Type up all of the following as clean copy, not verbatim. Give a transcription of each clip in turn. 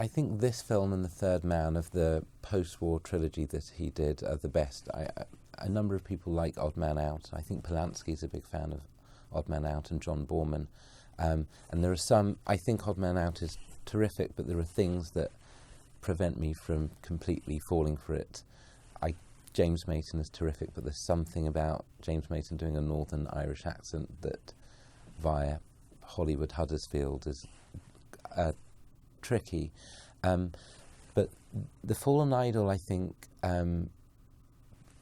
I think this film and The Third Man of the post-war trilogy that he did are the best. A number of people like Odd Man Out. I think Polanski's a big fan of Odd Man Out and John Borman. And there are some, I think Odd Man Out is terrific, but there are things that prevent me from completely falling for it. James Mason is terrific, but there's something about James Mason doing a Northern Irish accent that via Hollywood Huddersfield is tricky. But The Fallen Idol, I think,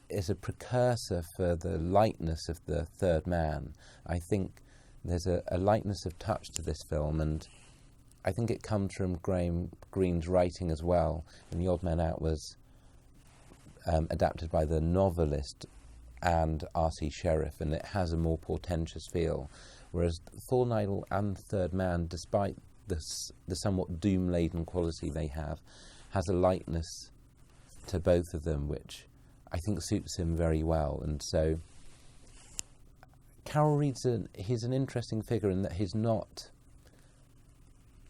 is a precursor for the lightness of The Third Man. I think there's a lightness of touch to this film, and I think it comes from Graham Greene's writing as well. And The Odd Man Out was adapted by the novelist and R.C. Sheriff, and it has a more portentous feel. Whereas The Fallen Idol and The Third Man, despite the somewhat doom-laden quality they have, has a lightness to both of them, which I think suits him very well. And so Carol Reed's he's an interesting figure in that he's not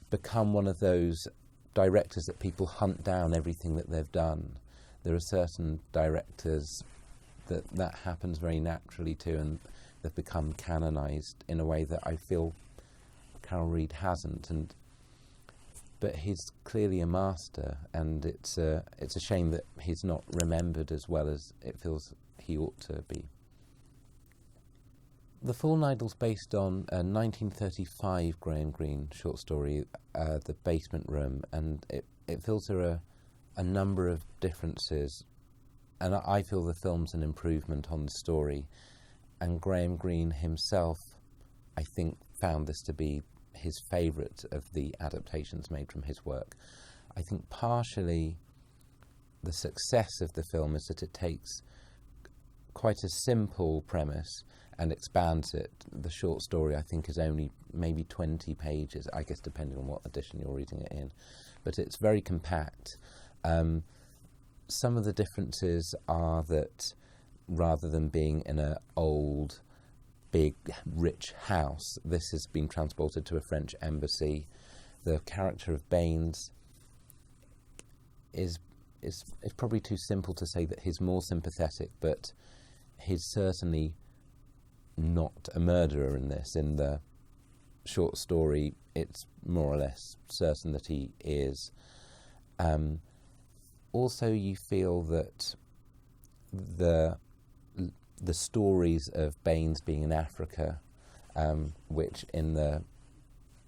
become one of those directors that people hunt down everything that they've done. There are certain directors that happens very naturally to, and they've become canonized in a way that I feel Carol Reed hasn't. But he's clearly a master, and it's a shame that he's not remembered as well as it feels he ought to be. The Fallen Idol's based on a 1935 Graham Greene short story, The Basement Room, and it feels there are a number of differences, and I feel the film's an improvement on the story. And Graham Greene himself, I think, found this to be his favourite of the adaptations made from his work. I think partially the success of the film is that it takes quite a simple premise and expands it. The short story, I think, is only maybe 20 pages, I guess, depending on what edition you're reading it in. But it's very compact. Some of the differences are that rather than being in an old, big, rich house, this has been transported to a French embassy. The character of Baines is probably too simple to say that he's more sympathetic, but he's certainly not a murderer in this. In the short story, it's more or less certain that he is. Also, you feel that the stories of Baines being in Africa, which in the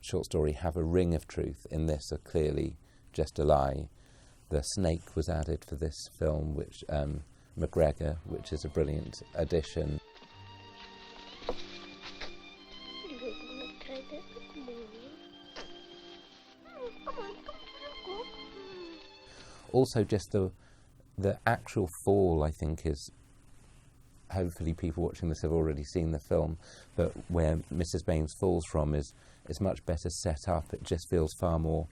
short story have a ring of truth, in this are clearly just a lie. The snake was added for this film, which McGregor, which is a brilliant addition. Also, just the actual fall, I think, is, hopefully people watching this have already seen the film, but where Mrs. Baines falls from is much better set up. It just feels far more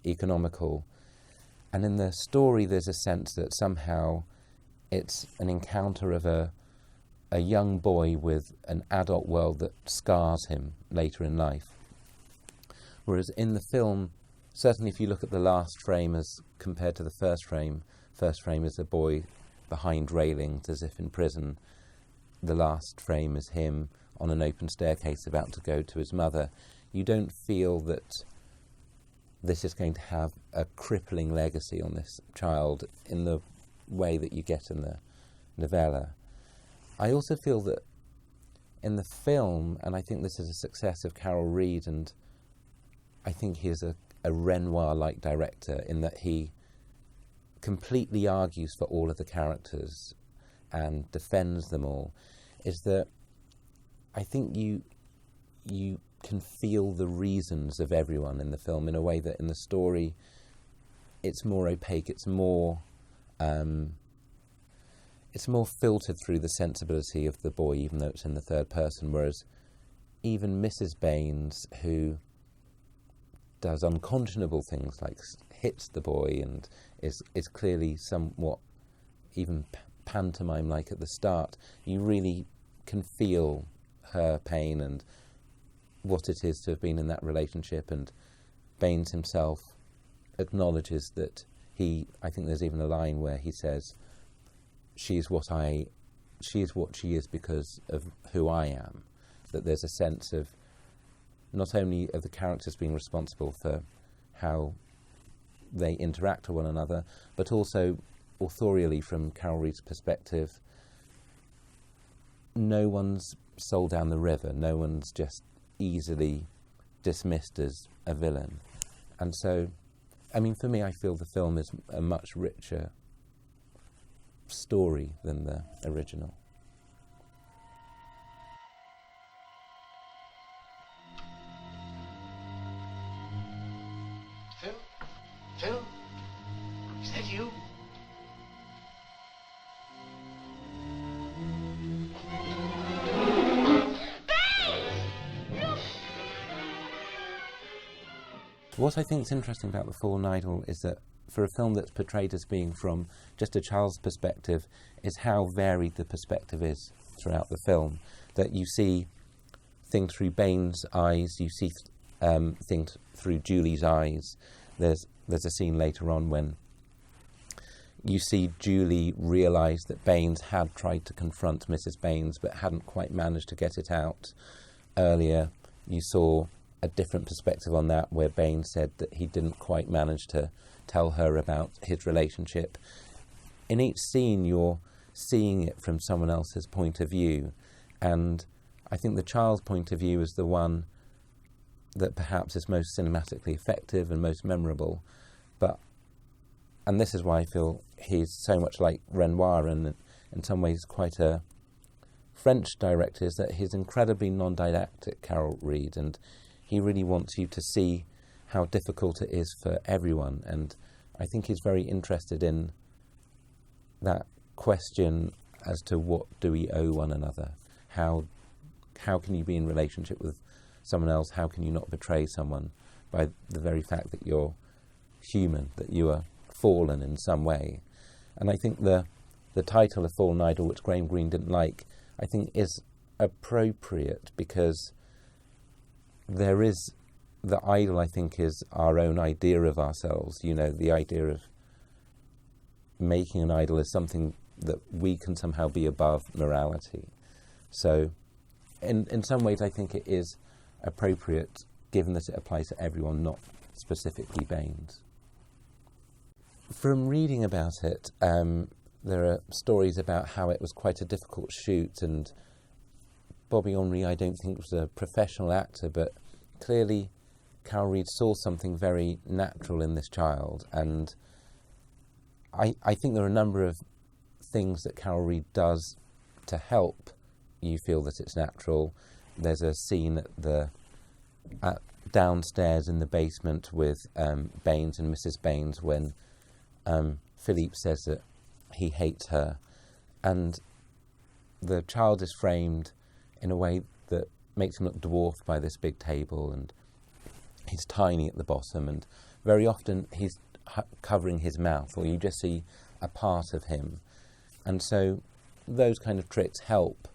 economical. And in the story, there's a sense that somehow it's an encounter of a young boy with an adult world that scars him later in life. Whereas in the film, certainly if you look at the last frame as compared to the first frame is a boy behind railings as if in prison. The last frame is him on an open staircase about to go to his mother. You don't feel that this is going to have a crippling legacy on this child in the way that you get in the novella. I also feel that in the film, and I think this is a success of Carol Reed, and I think he is a Renoir-like director in that he completely argues for all of the characters and defends them all, is that I think you can feel the reasons of everyone in the film in a way that in the story it's more opaque, it's more filtered through the sensibility of the boy, even though it's in the third person, whereas even Mrs. Baines, who does unconscionable things like hits the boy and is clearly somewhat even pantomime-like at the start, you really can feel her pain and what it is to have been in that relationship. And Baines himself acknowledges that I think there's even a line where he says, she is what she is because of who I am. That there's a sense of not only of the characters being responsible for how they interact with one another, but also authorially from Carol Reed's perspective, no one's sold down the river, no one's just easily dismissed as a villain. And so, I mean, for me, I feel the film is a much richer story than the original. Phil? Is that you? What I think is interesting about The Fallen Idol is that for a film that's portrayed as being from just a child's perspective, is how varied the perspective is throughout the film. That you see things through Bain's eyes, you see things through Julie's eyes. There's a scene later on when you see Julie realise that Baines had tried to confront Mrs. Baines but hadn't quite managed to get it out. Earlier, you saw a different perspective on that, where Baines said that he didn't quite manage to tell her about his relationship. In each scene, you're seeing it from someone else's point of view, and I think the child's point of view is the one that perhaps is most cinematically effective and most memorable. And this is why I feel he's so much like Renoir, and in some ways quite a French director, is that he's incredibly non-didactic, Carol Reed, and he really wants you to see how difficult it is for everyone. And I think he's very interested in that question as to what do we owe one another? How can you be in relationship with someone else? How can you not betray someone by the very fact that you're human, that you are fallen in some way? And I think the title of Fallen Idol, which Graham Greene didn't like, I think is appropriate, because there is the idol, I think, is our own idea of ourselves. You know, the idea of making an idol is something that we can somehow be above morality. So in some ways I think it is appropriate, given that it applies to everyone, not specifically Baines. From reading about it, there are stories about how it was quite a difficult shoot, and Bobby Henry, I don't think, was a professional actor, but clearly Carol Reed saw something very natural in this child, and I think there are a number of things that Carol Reed does to help you feel that it's natural. There's a scene downstairs in the basement with Baines and Mrs. Baines when Philippe says that he hates her, and the child is framed in a way that makes him look dwarfed by this big table, and he's tiny at the bottom, and very often he's covering his mouth, or you just see a part of him. And so those kind of tricks help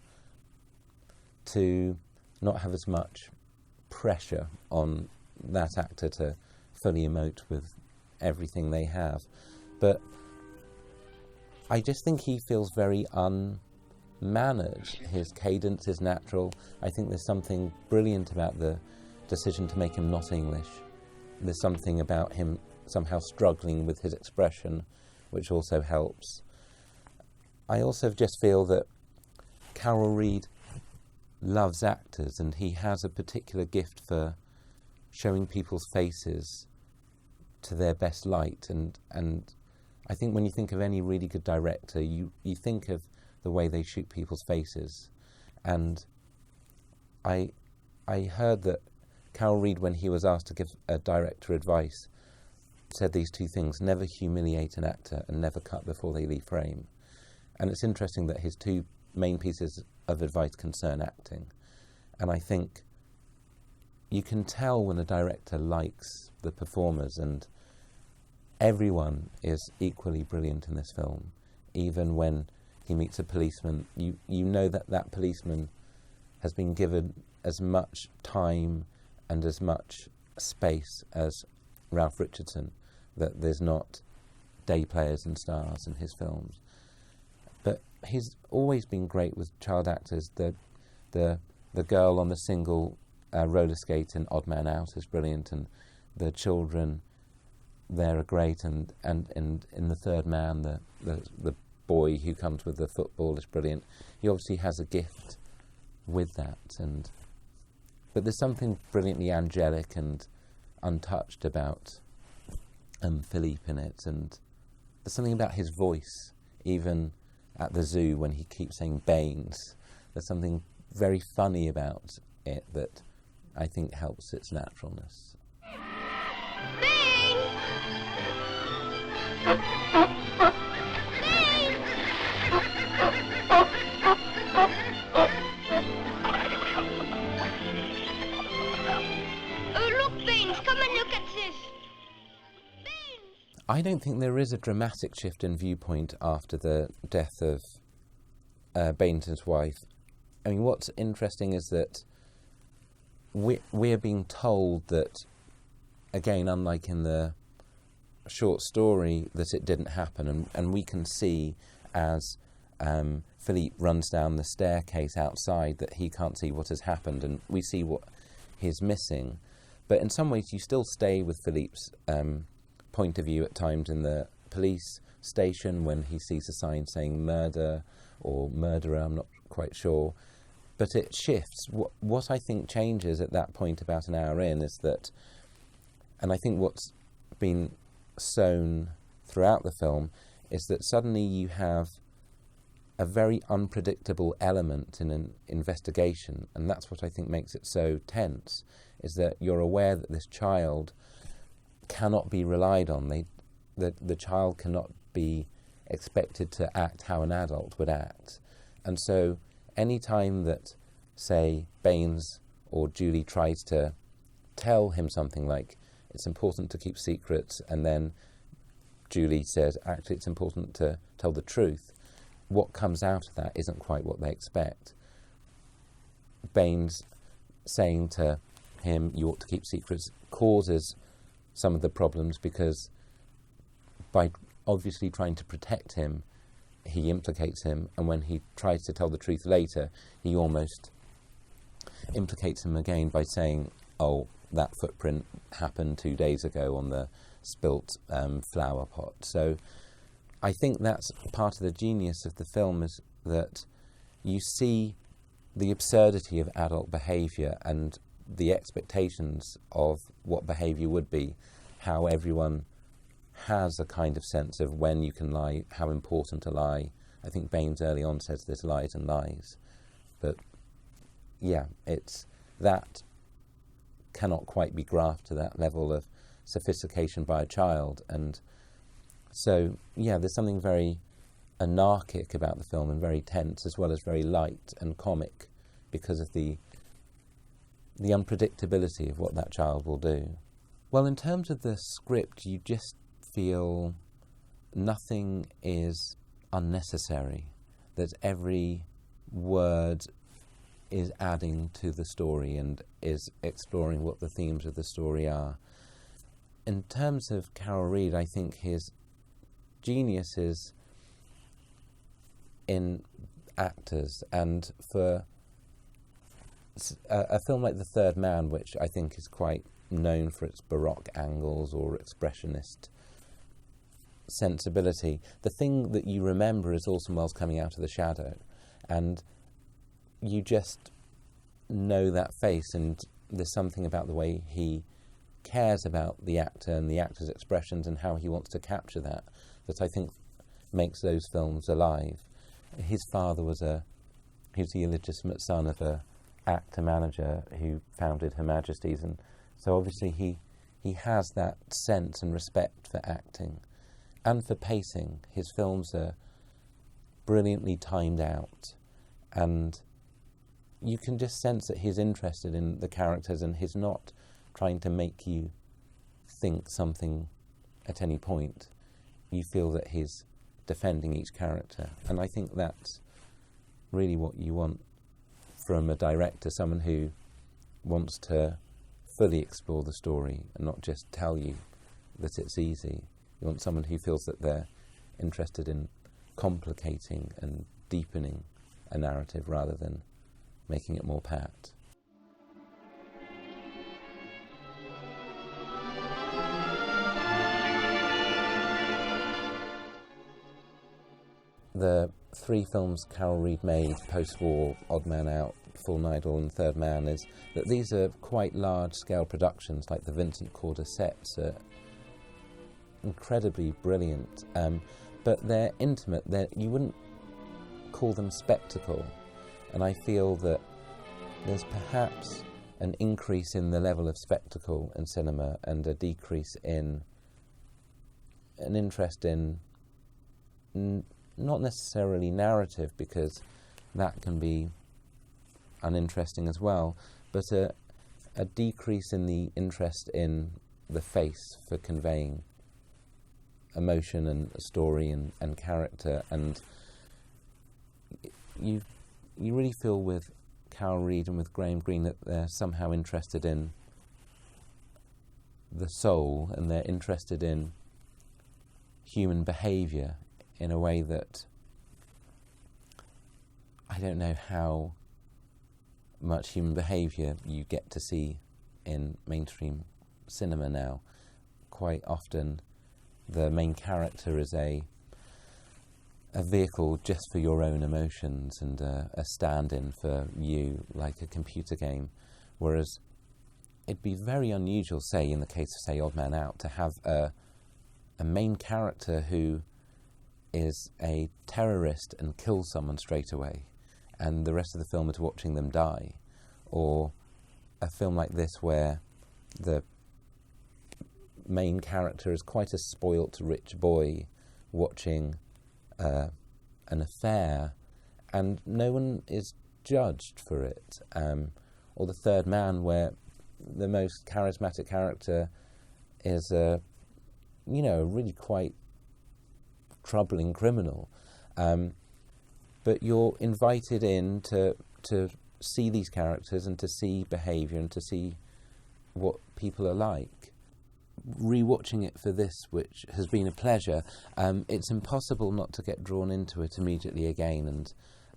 to not have as much pressure on that actor to fully emote with everything they have. But I just think he feels very unmannered. His cadence is natural. I think there's something brilliant about the decision to make him not English. There's something about him somehow struggling with his expression, which also helps. I also just feel that Carol Reed loves actors, and he has a particular gift for showing people's faces to their best light, and I think when you think of any really good director, you think of the way they shoot people's faces. And I heard that Carol Reed, when he was asked to give a director advice, said these two things: never humiliate an actor and never cut before they leave frame. And it's interesting that his two main pieces of advice concern acting. And I think you can tell when a director likes the performers, and everyone is equally brilliant in this film. Even when he meets a policeman, you know that that policeman has been given as much time and as much space as Ralph Richardson, that there's not day players and stars in his films. But he's always been great with child actors. The girl on the single roller skate in Odd Man Out is brilliant, and the children there are great, and in The Third Man, the boy who comes with the football is brilliant. He obviously has a gift with that, but there's something brilliantly angelic and untouched about Philippe in it, and there's something about his voice, even at the zoo when he keeps saying Baines. There's something very funny about it that I think helps its naturalness. Baines! I don't think there is a dramatic shift in viewpoint after the death of Baines' wife. I mean, what's interesting is that we're being told that, again, unlike in the short story, that it didn't happen, and we can see as Philippe runs down the staircase outside that he can't see what has happened, and we see what he's missing. But in some ways you still stay with Philippe's point of view at times in the police station when he sees a sign saying murder or murderer, I'm not quite sure. But it shifts. What I think changes at that point about an hour in is that, and I think what's been sown throughout the film, is that suddenly you have a very unpredictable element in an investigation, and that's what I think makes it so tense, is that you're aware that this child cannot be relied on. The child cannot be expected to act how an adult would act. And so any time that, say, Baines or Julie tries to tell him something like, it's important to keep secrets, and then Julie says, actually it's important to tell the truth, what comes out of that isn't quite what they expect. Baines saying to him, you ought to keep secrets, causes some of the problems, because by obviously trying to protect him, he implicates him, and when he tries to tell the truth later, he almost implicates him again by saying, oh, that footprint happened 2 days ago on the spilt flower pot. So I think that's part of the genius of the film, is that you see the absurdity of adult behaviour and the expectations of what behaviour would be, how everyone has a kind of sense of when you can lie, how important a lie. I think Baines early on says there's lies and lies. But yeah, it's that cannot quite be grasped to that level of sophistication by a child. And so, yeah, there's something very anarchic about the film and very tense, as well as very light and comic, because of the unpredictability of what that child will do. Well, in terms of the script, you just feel nothing is unnecessary, that every word is adding to the story and is exploring what the themes of the story are. In terms of Carol Reed, I think his genius is in actors, and for a film like The Third Man, which I think is quite known for its baroque angles or expressionist sensibility, the thing that you remember is Orson Welles coming out of the shadow, and you just know that face, and there's something about the way he cares about the actor and the actor's expressions and how he wants to capture that I think makes those films alive. His father was the illegitimate son of a actor manager who founded Her Majesty's, and so obviously he has that sense and respect for acting and for pacing. His films are brilliantly timed out, and you can just sense that he's interested in the characters and he's not trying to make you think something at any point. You feel that he's defending each character, and I think that's really what you want from a director, someone who wants to fully explore the story and not just tell you that it's easy. You want someone who feels that they're interested in complicating and deepening a narrative rather than making it more pat. The 3 films Carol Reed made post-war, Odd Man Out, Fallen Idol and Third Man, is that these are quite large-scale productions, like the Vincent Corder sets are incredibly brilliant, but they're intimate. You wouldn't call them spectacle, and I feel that there's perhaps an increase in the level of spectacle in cinema and a decrease in an interest in not necessarily narrative, because that can be uninteresting as well, but a decrease in the interest in the face for conveying emotion and story and character. And you really feel with Carol Reed and with Graham Greene that they're somehow interested in the soul, and they're interested in human behaviour in a way that I don't know how much human behaviour you get to see in mainstream cinema now. Quite often the main character is a vehicle just for your own emotions and a stand-in for you, like a computer game, whereas it'd be very unusual, say in the case of, say, Odd Man Out, to have a main character who is a terrorist and kills someone straight away, and the rest of the film is watching them die. Or a film like this where the main character is quite a spoilt rich boy watching an affair, and no one is judged for it. Or The Third Man, where the most charismatic character is a really quite troubling criminal, but you're invited in to see these characters and to see behaviour and to see what people are like. Rewatching it for this, which has been a pleasure, it's impossible not to get drawn into it immediately again,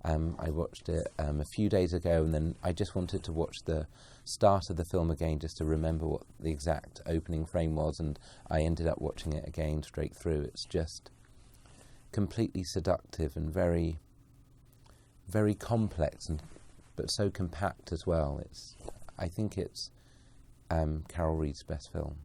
and I watched it a few days ago, and then I just wanted to watch the start of the film again just to remember what the exact opening frame was, and I ended up watching it again straight through. It's just completely seductive and very, very complex, but so compact as well. I think it's Carol Reed's best film.